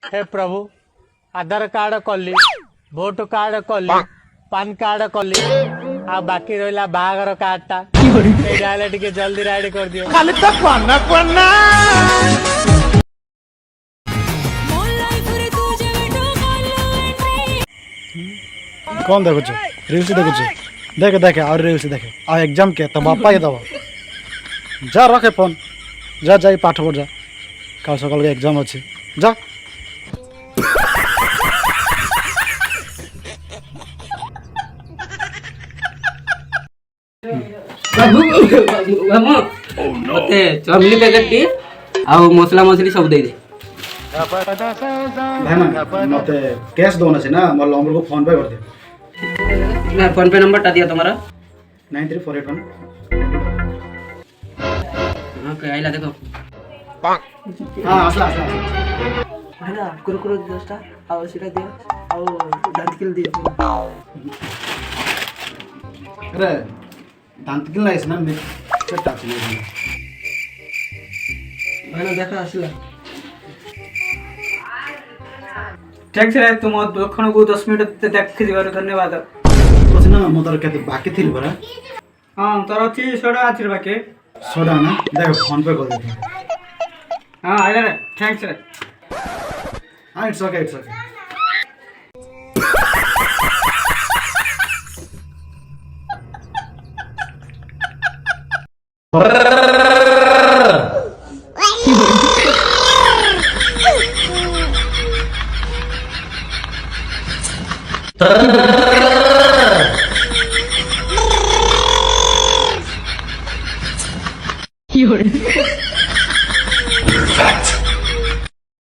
हे प्रभु आधार card कली vote card कली PAN card कली आ बाकी रहा बाहागर कार्डटा टे जल्दी रेडी कर दियो खाली तो कौन देखो रील्स देखो देखे देखे और रील्स देखे आ एग्जाम के तो बापा के दब जा रखे फोन जा जा पाठ पढ़ जा कल सकाल के एग्जाम अच्छे जा बाबू बाबू मते चाउमिन पैकेट टी आ मसला मसली सब दे दे भाई मते कैश दोना से ना मोर नंबर को फोन पे कर दे ना फोन पे नंबर टा दिया तुम्हारा 93481 हां के आइला देखो हां असला असला हैना कुरकुरे दसटा आ सीटा दियो आ दांत किल दियो अरे दांत किल नाइस ना मैं चट्टा चले हैना देखा असला ठीक है तुम दक्षिण को 10 मिनट देखि दिबार धन्यवाद कुछ ना म तर केते बाकी थिल बरा हां तर थी सोडा आथिर बाकी सोडा ना देखो फोन पे कर दे हां आइला रे थैंक्स रे हां इट्स ओके इट्स ओके